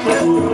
Go!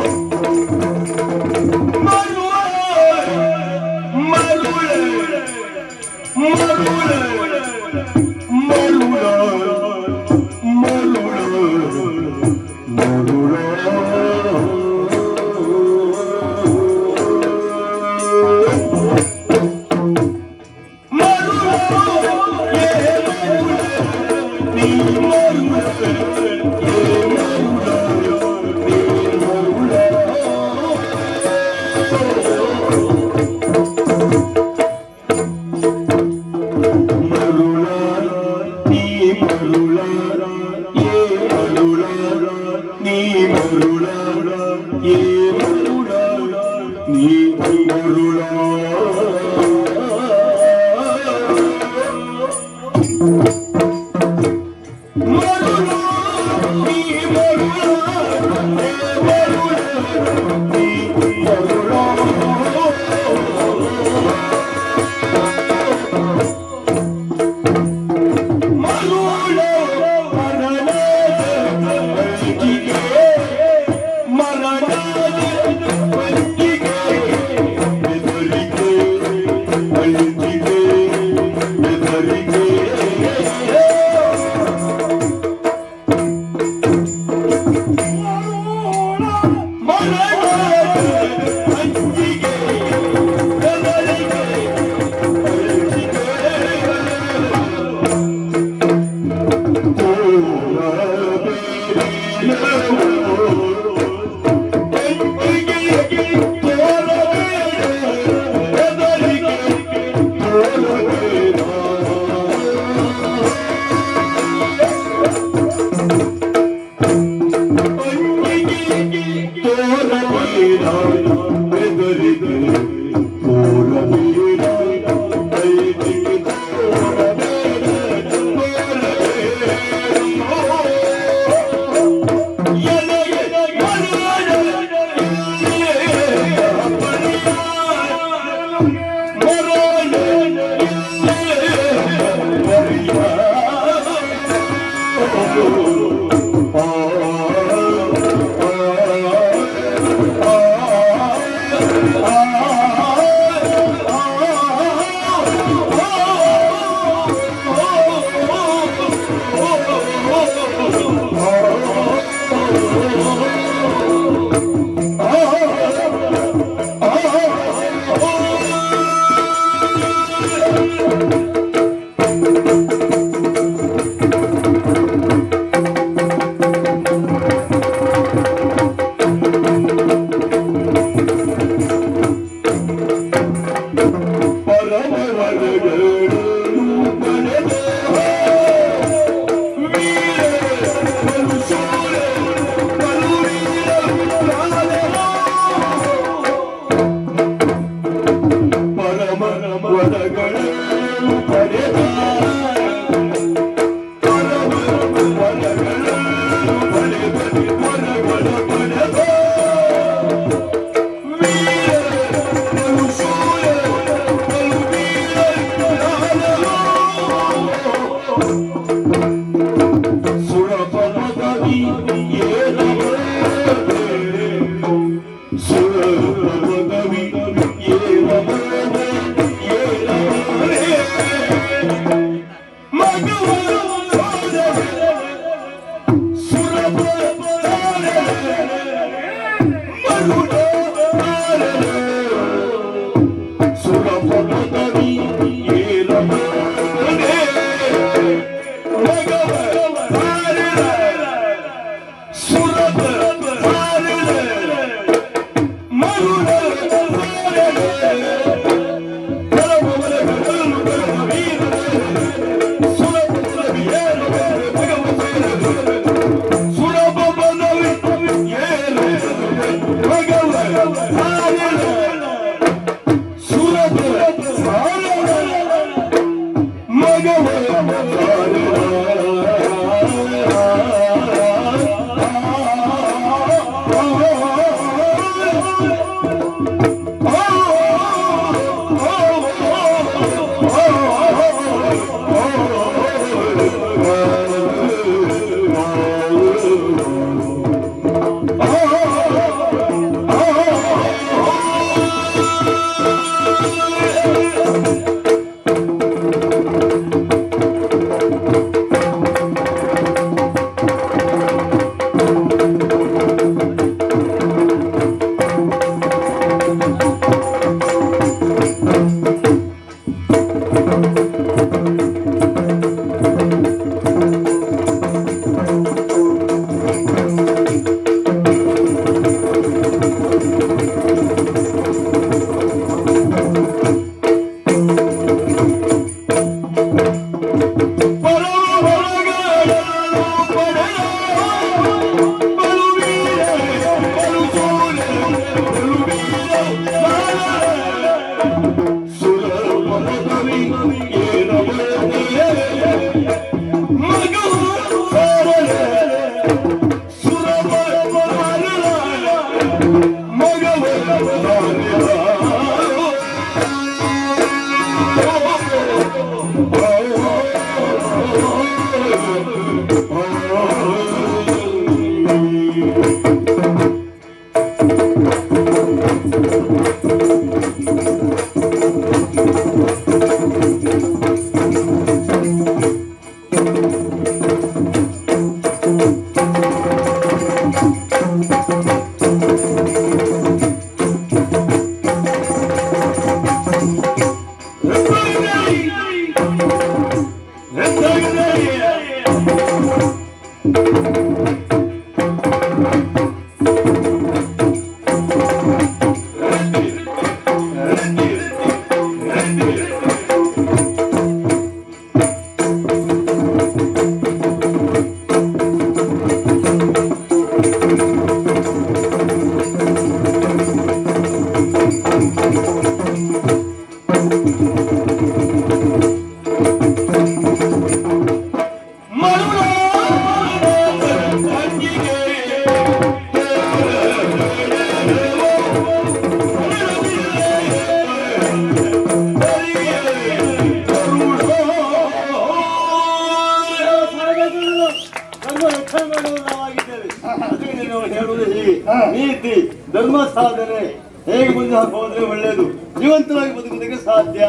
ನೀತಿ ಧರ್ಮ ಸಾಧನೆ ಹೇಗೆ ಮುಂದೆ ಹೋದ್ರೆ ಒಳ್ಳೇದು, ಜೀವಂತವಾಗಿ ಬದುಕುವುದಕ್ಕೆ ಸಾಧ್ಯ.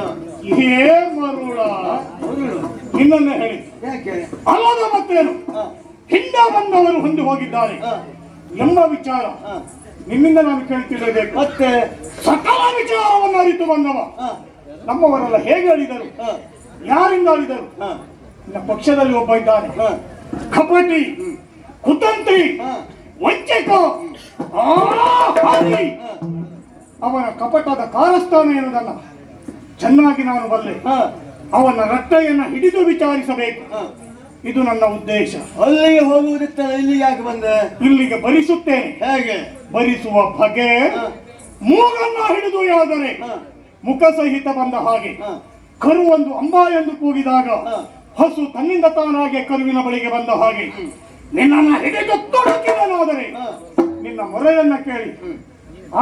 ನಿನ್ನನ್ನೇ ಹೇಳಿ ಅಲ್ಲದ ಮತ್ತೇನು ಹಿಂದ ಬಂದವರು ಹೊಂದಿ ಹೋಗಿದ್ದಾರೆ ಎಂಬ ವಿಚಾರ ನಿಮ್ಮಿಂದ ನಾನು ಕೇಳ್ತಿರಬೇಕು. ಮತ್ತೆ ಸಕಲ ವಿಚಾರವನ್ನು ಅರಿತು ಬಂದವ ನಮ್ಮವರೆಲ್ಲ ಹೇಗೆ ಹೇಳಿದರು, ಯಾರಿಂದ ಹೇಳಿದರು? ನನ್ನ ಪಕ್ಷದಲ್ಲಿ ಒಬ್ಬ ಇದ್ದಾನೆ, ಕಪಟಿ, ಕುತಂತ್ರಿ, ವಂಚಕ, ಅವನ ಕಪಟದ ಕಾರಸ್ಥಾನ ಎನ್ನುವುದನ್ನ ಚೆನ್ನಾಗಿ ನಾನು ಬಲ್ಲೆ. ಅವನ ರಟ್ಟೆಯನ್ನು ಹಿಡಿದು ವಿಚಾರಿಸಬೇಕು, ಇದು ನನ್ನ ಉದ್ದೇಶ. ಅಲ್ಲಿಗೆ ಹೋಗುವುದಿತ್ತ, ಇಲ್ಲಿ ಯಾಕೆ ಬಂದೆ? ಇಲ್ಲಿಗೆ ಬರಿಸುತ್ತೇನೆ. ಹೇಗೆ ಬರಿಸುವ ಬಗೆ, ಮೂಗನ್ನ ಹಿಡಿದು ಯಾದರೆ ಮುಖ ಸಹಿತ ಬಂದ ಹಾಗೆ, ಕರುವೊಂದು ಅಂಬ ಎಂದು ಕೂಗಿದಾಗ ಹಸು ತನ್ನಿಂದ ತಾನಾಗೆ ಕರುವಿನ ಬಳಿಗೆ ಬಂದ ಹಾಗೆ, ನಿನ್ನನ್ನು ಹಿಡಿದು ತೊಡಕಿದನಾದರೆ ನಿನ್ನ ಮೊರೆಯನ್ನ ಕೇಳಿ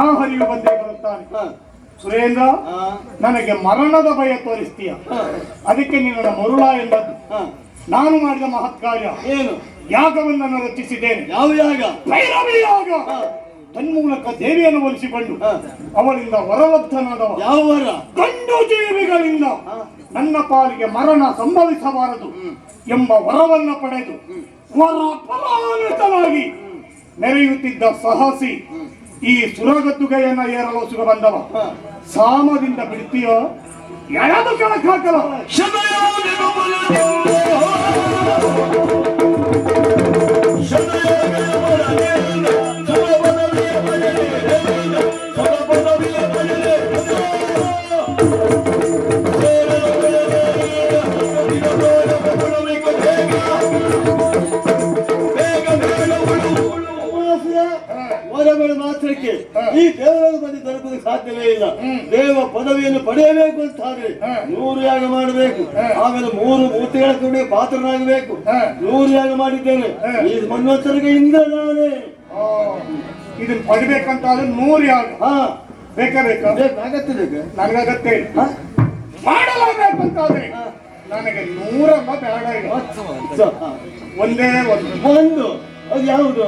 ಆ ಹರಿವು ಬಂದೇ ಬರುತ್ತಾನೆ. ಸುರೇಂದ್ರ, ನನಗೆ ಮರಣದ ಭಯ ತೋರಿಸ್ತೀಯ, ಅದಕ್ಕೆ ನಿನ್ನ ಮರುಳ ಎಂದದ್ದು. ನಾನು ಮಾಡಿದ ಮಹತ್ ಕಾರ್ಯ ಏನು? ಯಾಗವನ್ನು ರಚಿಸಿದ್ದೇನೆ. ಯಾವ ಯಾಗ? ಭೈರವಿ ಯಾಗ. ತನ್ಮೂಲಕ ದೇವಿಯನ್ನು ಒಲಿಸಿಕೊಂಡು ಅವಳಿಂದ ವರಲಬ್ಧನಾದವ. ಯಾವ ವರ? ಗಂಡು ಜೀವಿಗಳಿಂದ ನನ್ನ ಪಾಲಿಗೆ ಮರಣ ಸಂಭವಿಸಬಾರದು ಎಂಬ ವರವನ್ನ ಪಡೆದು ವರ ಫಲಾನ್ವಿತನಾಗಿ ಮೆರೆಯುತ್ತಿದ್ದ ಸಾಹಸಿ ಈ ಸುರಗದ್ದುಗೆಯನ್ನ ಏರಲು ಸುಗ ಬಂದವ. ಸಾಮದಿಂದ ಬಿಡ್ತೀಯೋ ಎಳೆದು ಕೆಳಕ್ಕೆ ಹಾಕಲ. ವರಗಳು ಮಾತ್ರಕ್ಕೆ ಈ ದೇವರನ್ನು ಬಂದು ತಲುಪುವುದಕ್ಕೆ ಸಾಧ್ಯವೇ ಇಲ್ಲ. ದೇವ ಪದವಿಯನ್ನು ಪಡೆಯಬೇಕು ಅಂತಾದ್ರೆ 100 ಯಾಗ ಮಾಡಬೇಕು, ಆಮೇಲೆ 3 ಮೂರ್ತಿಗಳ ಕೂಡ ಪಾತ್ರನಾಗಬೇಕು. 100 ಯಾಗ ಮಾಡಿದ್ದೇನೆ ಈ ಮನ್ವಂತರಿಗೆ ಇಂದ್ರ ನಾನೇ. ಇದನ್ನ ಪಡಿಬೇಕಂತಾದ್ರೆ 100 ಯಾಗ ಬೇಕಾ? ಅಗತ್ಯ ಬೇಕು, ನನಗಗತ್ಯ ಇಲ್ಲ. ಮಾಡಲಾಗಬೇಕಂತಾದ್ರೆ ನನಗೆ 100 ಬೇಡ. ಈಗ ಒಂದೇ ಒಂದು. ಅದು ಯಾವುದು?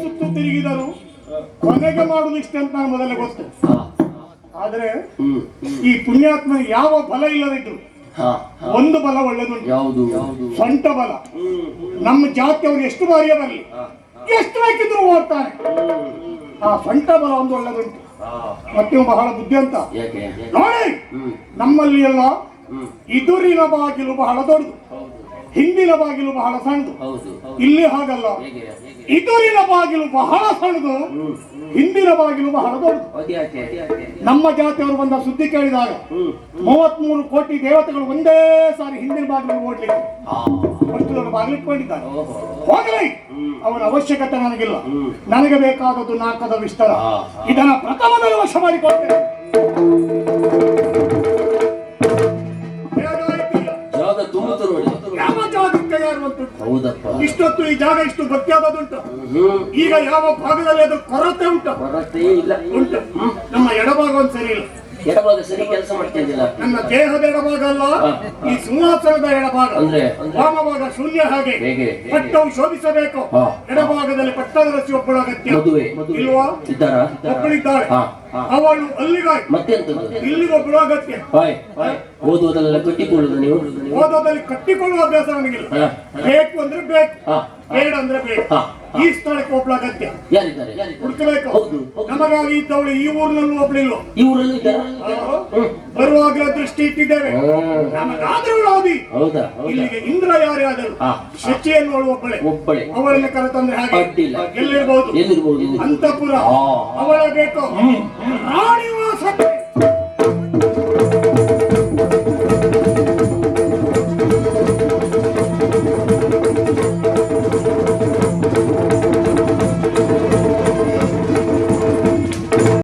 ಸುತ್ತು ತಿರುಗಿದರು ಕೊನೆಗೆ ಮಾಡುದು ಇಷ್ಟೇ ಅಂತ ನಾನು ಮೊದಲೇ ಗೊತ್ತು. ಆದ್ರೆ ಈ ಪುಣ್ಯಾತ್ಮ ಯಾವ ಬಲ ಇಲ್ಲದಿದ್ರು ಒಂದು ಬಲ ಒಳ್ಳೆದುಂಟು. ಯಾವುದು? ಸ್ವಂತ ಬಲ. ನಮ್ಮ ಜಾತಿಯವರು ಎಷ್ಟು ಬಾರಿಯ ಬರಲಿ, ಎಷ್ಟು ಬೇಕಿದ್ರು ಓಡ್ತಾನೆ. ಆ ಸ್ವಂತ ಬಲ ಒಂದು ಒಳ್ಳೆದುಂಟು. ಮತ್ತೆ ಬಹಳ ಬುದ್ಧಿವಂತ ನೋಡಿ. ನಮ್ಮಲ್ಲಿ ಎಲ್ಲ ಇದುರಿನ ಬಾಗಿಲು ಬಹಳ ದೊಡ್ಡದು. ಹಿಂದಿನ ಬಾಗಿಲು ಬಹಳ ಸಣ್ಣದು. ಹೌದು ಇಲ್ಲಿ ಹಾಗಲ್ಲ, ಹೇಗೆ ಎದುರಿನ ಬಾಗಿಲು ಬಹಳ ಸಣ್ಣದು, ಹಿಂದಿನ ಬಾಗಿಲು ಬಹಳ ದೊಡ್ಡದು. ಅದ್ಯಾಕೆ ನಮ್ಮ ಜಾತಿಯವರು ಬಂದ ಸುದ್ದಿ ಕೇಳಿದಾಗ 33 ಕೋಟಿ ದೇವತೆಗಳು ಒಂದೇ ಸಾರಿ ಹಿಂದಿನ ಬಾಗಿಲು ಓಡ್ಲಿಕ್ಕೆ ಅಷ್ಟು ದೊಡ್ಡ ಬಾಗಿಲು ಇಟ್ಕೊಂಡಿದ್ದಾರೆ. ಹೋಗಲಿ, ಅವರ ಅವಶ್ಯಕತೆ ನನಗಿಲ್ಲ. ನನಗೆ ಬೇಕಾದದ್ದು ನಾಲ್ಕದ ವಿಸ್ತಾರ. ಇದನ್ನ ಪ್ರಥಮದಲ್ಲಿ ವಶ ಮಾಡಿಕೊಳ್ತೇನೆ. ಜಾಗ ತುಂಬುತ್ತ ನೋಡಿ. ಯಾವ ಜಾಗಕ್ಕೆ ಯಾರು ಅಂತ ಹೌದಪ್ಪ, ಇಷ್ಟೊತ್ತು ಈ ಜಾಗ ಇಷ್ಟು ಗಟ್ಟಿಯಾದದುಂಟು. ಈಗ ಯಾವ ಭಾಗದಲ್ಲಿ ಅದು ಕೊರತೆ ಉಂಟು? ಕೊರತೆ ಇಲ್ಲ. ಉಂಟು. ನಮ್ಮ ಎಡಭಾಗ ಒಂದು ಸರಿ ಇಲ್ಲ. ಎಡಭಾಗ ಸರಿ ಕೆಲಸ ಮಾಡ್ತಿದ್ದಿಲ್ಲ. ನನ್ನ ದೇಹದ ಎಡಭಾಗ ಅಲ್ಲ, ಈ ಸಿಂಹಾಸನದ ಎಡಭಾಗ. ಅಂದ್ರೆ ವಾಮಭಾಗ ಶೂನ್ಯ. ಹಾಗೆ ಹೇಗೆ ಪಟ್ಟವು ಶೋಭಿಸಬೇಕು. ಎಡಭಾಗದಲ್ಲಿ ಪಟ್ಟದ ರಸಿ ಒಬ್ಬಳು ಅಗತ್ಯ. ಮದುವೆ ಇಲ್ವಾ? ಇದ್ದಾರ? ಒಬ್ಬಳಿದ್ದಾಳೆ. ಅವಳು ಅಲ್ಲಿಗಾಗಿ ಮತ್ತೆಂತದ್ದು? ಇಲ್ಲಿಗೊಬ್ಬಳು ಅಗತ್ಯ. ಓದುವುದೆಲ್ಲ ಕಟ್ಟಿಕೊಳ್ಳುದು ನೀವು? ಓದೋದಲ್ಲಿ ಕಟ್ಟಿಕೊಳ್ಳುವ ಅಭ್ಯಾಸ ನನಗಿಲ್ಲ. ಬೇಕು ಅಂದ್ರೆ ಬೇಕು, ಬೇಡ ಅಂದ್ರೆ ಬೇಡ. ಈ ಸ್ಥಳಕ್ಕೆ ಒಬ್ಳು ಅಗತ್ಯ. ಯಾರಿದ್ದಾರೆ? ಹುಡುಕಬೇಕು. ಹೌದು. ನಮಗಾಗಿ ಇದ್ದವಳು ಈ ಊರಿನಲ್ಲೂ ಒಬ್ಳಿಲ್ಲ. ಈ ಊರಲ್ಲೂ ಇದ್ದಾರ? ಬರುವಾಗಲೇ ದೃಷ್ಟಿ ಇಟ್ಟಿದ್ದೇವೆ. ನಮಗಾದ್ರೂ ಓದಿ. ಹೌದಾ? ಇಲ್ಲಿಗೆ ಇಂದ್ರ ಯಾರೇ ಆದರು ಶಚಿ ಎನ್ನುವಳು ಒಬ್ಬಳೆ. ಅವಳನ್ನ ಕರೆತಂದ್ರೆ ಹಾಗೆ ಅಡ್ಡಿಲ್ಲ. ಎಲ್ಲಿರ್ಬಹುದು? ಎಲ್ಲಿರ್ಬಹುದು? ಅಂತಪುರ. ಅವಳ ಬೇಕು. ರಾಣಿವಾಸ